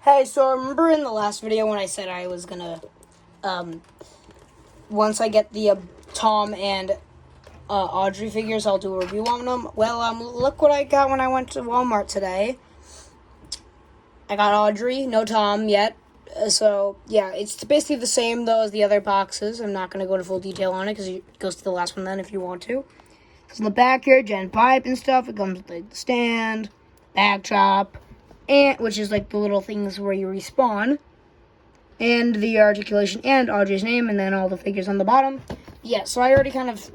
Hey, so remember in the last video when I said I was gonna, once I get the Tom and Audrey figures, I'll do a review on them. Well, look what I got when I went to Walmart today. I got Audrey, no Tom yet. So, yeah, it's basically the same, though, as the other boxes. I'm not going to go into full detail on it, because it goes to the last one then if you want to. It's in the back here, Gen Pipe and stuff. It comes with, like, the stand, backdrop, and which is, like, the little things where you respawn. And the articulation and Audrey's name, and then all the figures on the bottom. Yeah, so I already kind of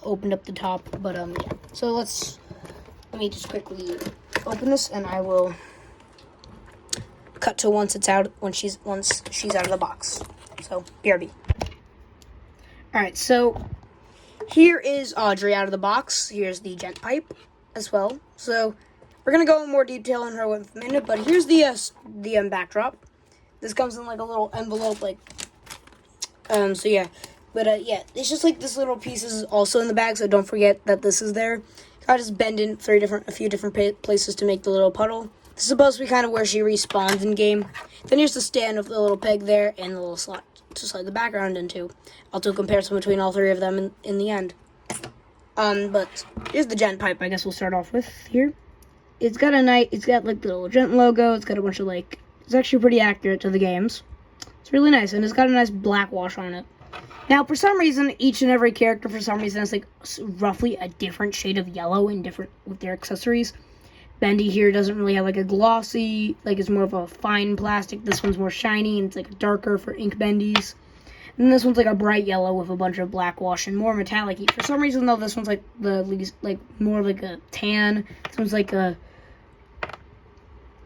opened up the top, but, yeah. So let me just quickly open this, and I will cut to once she's out of the box. So, BRB. Alright, so here is Audrey out of the box. Here's the gent pipe as well. So, we're going to go in more detail on her in a minute, but here's the backdrop. This comes in like a little envelope, like, so yeah. But, yeah, it's just like this little piece is also in the bag, so don't forget that this is there. I just bend in a few different places to make the little puddle. This is supposed to be kind of where she respawns in game. Then here's the stand with the little peg there and the little slot to slide the background into. I'll do a comparison between all three of them in the end. But here's the gent pipe. I guess we'll start off with here. It's got like the little gent logo. It's got a bunch of it's actually pretty accurate to the games. It's really nice, and it's got a nice black wash on it. Now, for some reason, each and every character has like roughly a different shade of yellow and different with their accessories. Bendy here doesn't really have like a glossy, like it's more of a fine plastic. This one's more shiny and it's like darker for ink bendies. And this one's like a bright yellow with a bunch of black wash and more metallic. For some reason though, this one's like more of like a tan. This one's like a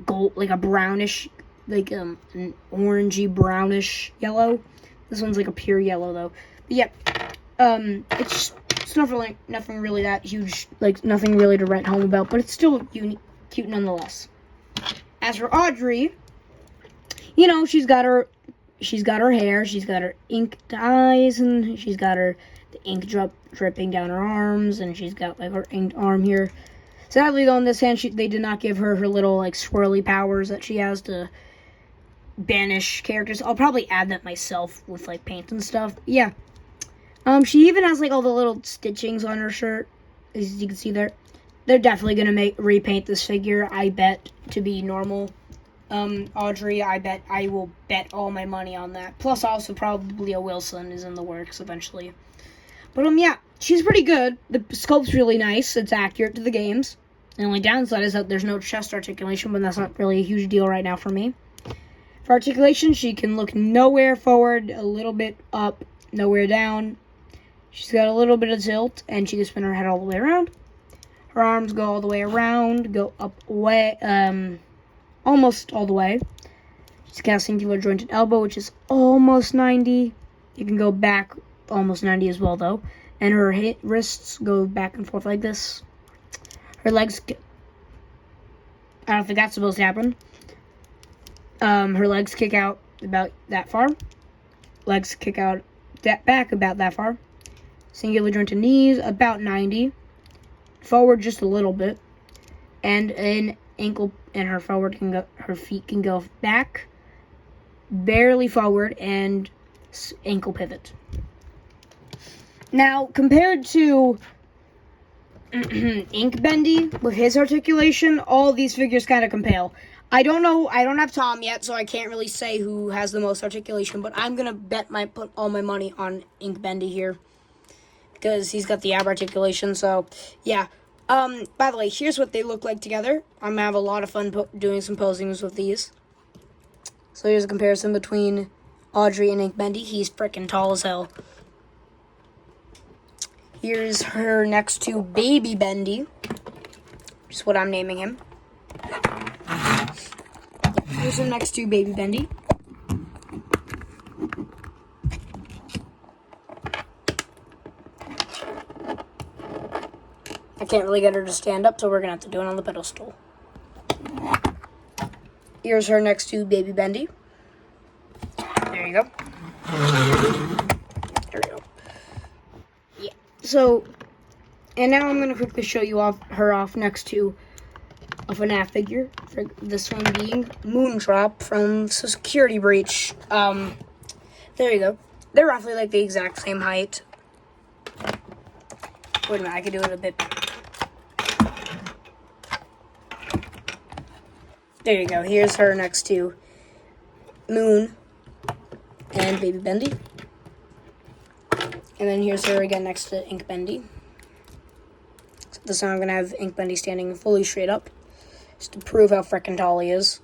gold, like a brownish, like an orangey brownish yellow. This one's like a pure yellow though. But yeah, it's nothing really that huge, like nothing really to write home about, but it's still cute nonetheless. As for Audrey, you know, she's got her hair, she's got her inked eyes, and she's got the ink dripping down her arms, and she's got like her inked arm here. Sadly though, in this hand, they did not give her little like swirly powers that she has to banish characters. I'll probably add that myself with like paint and stuff. Yeah. She even has like all the little stitchings on her shirt, as you can see there. They're definitely gonna repaint this figure, I bet, to be normal. Audrey, I will bet all my money on that. Plus, also probably a Wilson is in the works eventually. But yeah, she's pretty good. The sculpt's really nice. It's accurate to the games. The only downside is that there's no chest articulation, but that's not really a huge deal right now for me. For articulation, she can look nowhere forward, a little bit up, nowhere down. She's got a little bit of tilt, and she can spin her head all the way around. Her arms go all the way around, go up almost all the way. She's got a singular jointed elbow, which is almost 90. You can go back almost 90 as well, though. And her wrists go back and forth like this. Her legs, I don't think that's supposed to happen. Her legs kick out about that far. Legs kick out back about that far. Singular jointed knees, about 90. Forward just a little bit. And an ankle, and her feet can go back, barely forward, and ankle pivot. Now, compared to Ink Bendy, with his articulation, all these figures kind of compare. I don't know, I don't have Tom yet, so I can't really say who has the most articulation, but I'm gonna put all my money on Ink Bendy here, because he's got the ab articulation, so, yeah. By the way, here's what they look like together. I'm gonna have a lot of fun doing some posings with these. So here's a comparison between Audrey and Ink Bendy. He's freaking tall as hell. Here's her next to Baby Bendy, which is what I'm naming him. Here's her next to Baby Bendy. I can't really get her to stand up, so we're going to have to do it on the pedestal. Here's her next to Baby Bendy. There you go. There we go. Yeah. So, and now I'm going to quickly show you her off next to a FNAF figure. For this one being Moondrop from Security Breach. There you go. They're roughly like the exact same height. Wait a minute, I could do it a bit better. There you go. Here's her next to Moon and Baby Bendy. And then here's her again next to Ink Bendy. So this time I'm going to have Ink Bendy standing fully straight up, just to prove how frickin' tall he is.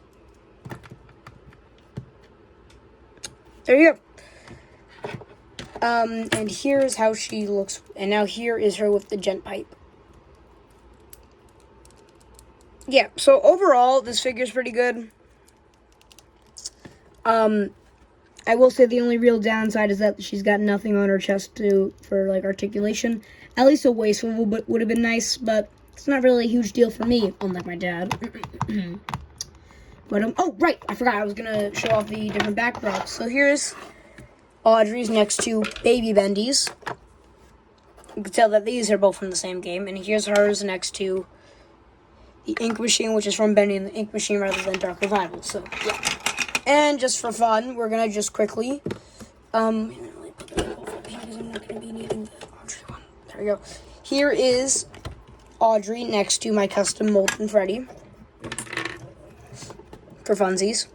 There you go. And here's how she looks. And now here is her with the gent pipe. Yeah, so overall, this figure's pretty good. I will say the only real downside is that she's got nothing on her chest for like articulation. At least a waist swivel would have been nice, but it's not really a huge deal for me, unlike my dad. But oh right, I forgot I was gonna show off the different backdrops. So here's Audrey's next to Baby Bendy's. You can tell that these are both from the same game, and here's hers next to the Ink Machine, which is from Bendy and the Ink Machine rather than Dark Revival. So yeah. And just for fun, we're gonna just quickly, I'm not gonna be needing the Audrey one. There we go. Here is Audrey next to my custom Molten Freddy for funsies.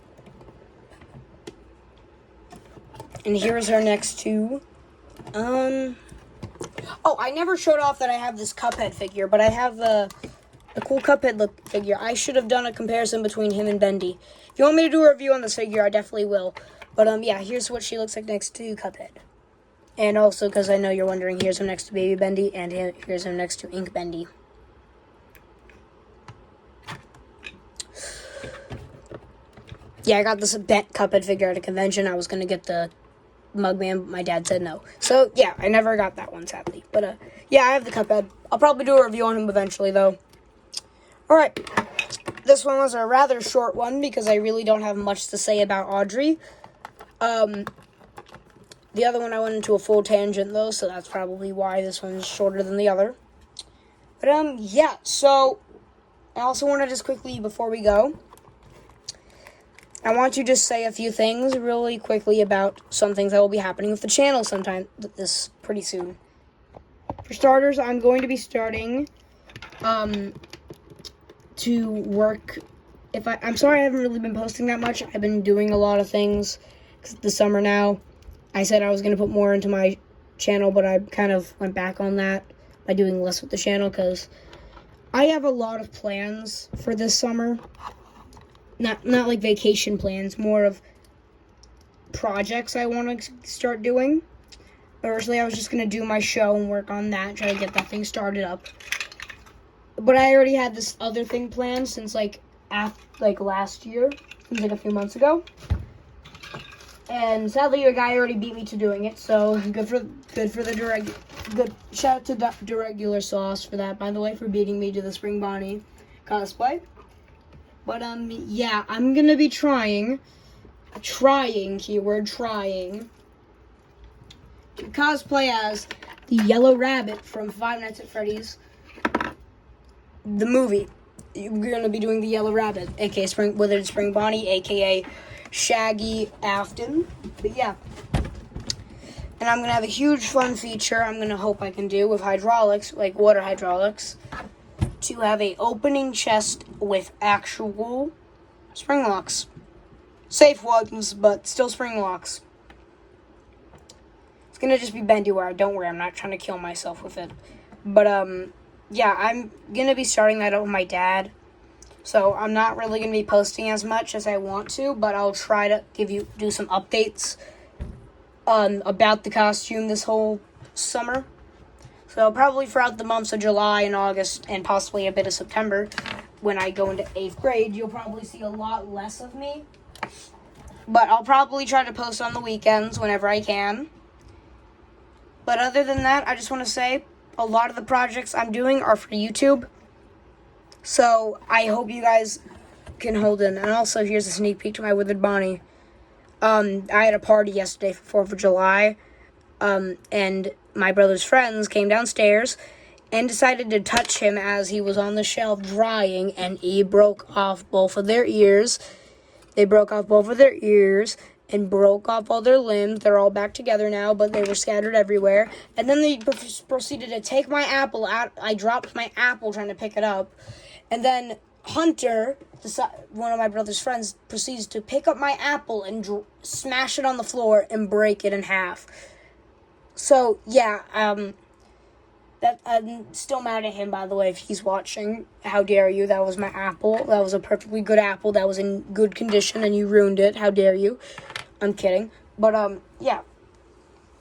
And here's her next to, oh, I never showed off that I have this Cuphead figure, but I have a cool Cuphead look figure. I should have done a comparison between him and Bendy. If you want me to do a review on this figure, I definitely will. But, yeah, here's what she looks like next to Cuphead. And also, because I know you're wondering, here's him next to Baby Bendy, and here's him next to Ink Bendy. Yeah, I got this bent Cuphead figure at a convention. I was going to get the Mugman, but my dad said no. So, yeah, I never got that one, sadly. But, yeah, I have the Cuphead. I'll probably do a review on him eventually, though. Alright, this one was a rather short one because I really don't have much to say about Audrey. The other one I went into a full tangent, though, so that's probably why this one's shorter than the other. But, yeah, so I also want to just quickly, before we go, I want to just say a few things really quickly about some things that will be happening with the channel sometime this pretty soon. For starters, I'm going to be starting to work. I'm sorry I haven't really been posting that much. I've been doing a lot of things this summer now. I said I was going to put more into my channel, but I kind of went back on that by doing less with the channel because I have a lot of plans for this summer. Not like vacation plans, more of projects I want to start doing. Originally, I was just going to do my show and work on that, try to get that thing started up. But I already had this other thing planned since, last year, since, a few months ago. And sadly, your guy already beat me to doing it, so good shout out to Deregular Sauce for that, by the way, for beating me to the Spring Bonnie cosplay. But, yeah, I'm gonna be trying, keyword trying, to cosplay as the Yellow Rabbit from Five Nights at Freddy's, the movie. We're gonna be doing the Yellow Rabbit, aka Withered Spring Bonnie, aka Shaggy Afton. But yeah. And I'm gonna have a huge fun feature I'm gonna hope I can do with hydraulics, like water hydraulics, to have a opening chest with actual spring locks. Safe ones, but still spring locks. It's gonna just be bendy wire, don't worry, I'm not trying to kill myself with it. But, yeah, I'm gonna be starting that up with my dad. So I'm not really gonna be posting as much as I want to, but I'll try to do some updates about the costume this whole summer. So probably throughout the months of July and August and possibly a bit of September, when I go into 8th grade, you'll probably see a lot less of me. But I'll probably try to post on the weekends whenever I can. But other than that, I just want to say a lot of the projects I'm doing are for YouTube. So I hope you guys can hold in. And also, here's a sneak peek to my Withered Bonnie. I had a party yesterday for 4th of July. And my brother's friends came downstairs and decided to touch him as he was on the shelf drying, and he broke off both of their ears. They broke off both of their ears and broke off all their limbs. They're all back together now, but they were scattered everywhere. And then they proceeded to take my apple out. I dropped my apple trying to pick it up. And then Hunter, one of my brother's friends, proceeds to pick up my apple and smash it on the floor and break it in half. So, yeah, I'm still mad at him, by the way, if he's watching. How dare you? That was my apple. That was a perfectly good apple. That was in good condition, and you ruined it. How dare you? I'm kidding. But, yeah.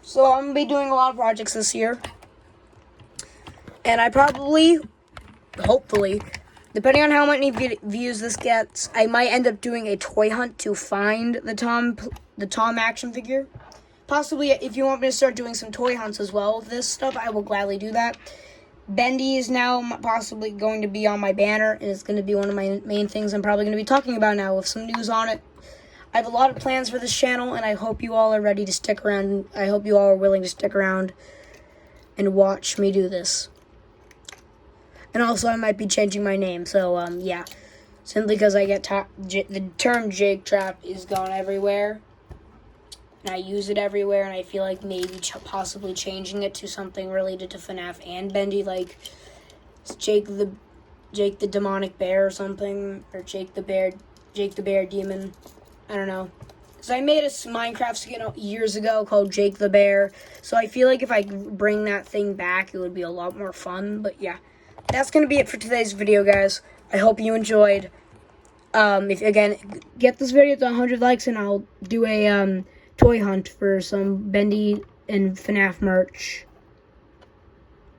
So, I'm going to be doing a lot of projects this year. And I probably, hopefully, depending on how many views this gets, I might end up doing a toy hunt to find the Tom action figure. Possibly, if you want me to start doing some toy hunts as well with this stuff, I will gladly do that. Bendy is now possibly going to be on my banner, and it's going to be one of my main things I'm probably going to be talking about now with some news on it. I have a lot of plans for this channel, and I hope you all are ready to stick around. I hope you all are willing to stick around and watch me do this. And also, I might be changing my name, so, yeah. Simply because I get the term Jake Trap is gone everywhere. And I use it everywhere, and I feel like maybe possibly changing it to something related to FNAF and Bendy, like Jake the Demonic Bear or something, or Jake the Bear Demon. I don't know. So I made a Minecraft skin years ago called Jake the Bear, so I feel like if I bring that thing back, it would be a lot more fun. But yeah, that's going to be it for today's video, guys. I hope you enjoyed. If again, get this video to 100 likes, and I'll do a toy hunt for some Bendy and FNAF merch.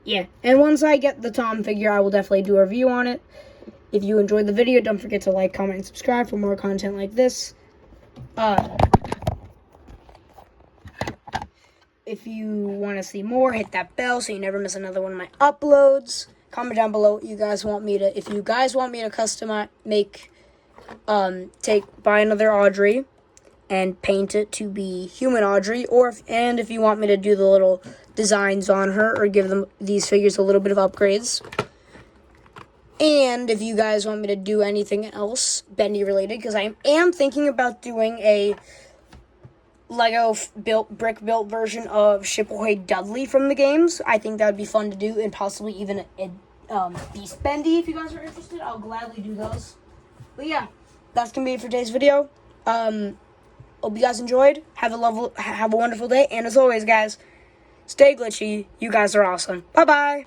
Yeah, and once I get the Tom figure, I will definitely do a review on it. If you enjoyed the video, don't forget to like, comment, and subscribe for more content like this. If you want to see more, hit that bell so you never miss another one of my uploads. Comment down below what you guys want me to, if you guys want me to customize, buy another Audrey and paint it to be human Audrey, and if you want me to do the little designs on her or give them these figures a little bit of upgrades. And if you guys want me to do anything else Bendy related, because I am thinking about doing a Lego brick built version of Shipaway Dudley from the games. I think that would be fun to do, and possibly even a Beast Bendy. If you guys are interested, I'll gladly do those. But yeah, that's gonna be it for today's video. Hope you guys enjoyed. Have a wonderful day, and as always, guys, stay glitchy. You guys are awesome. Bye bye.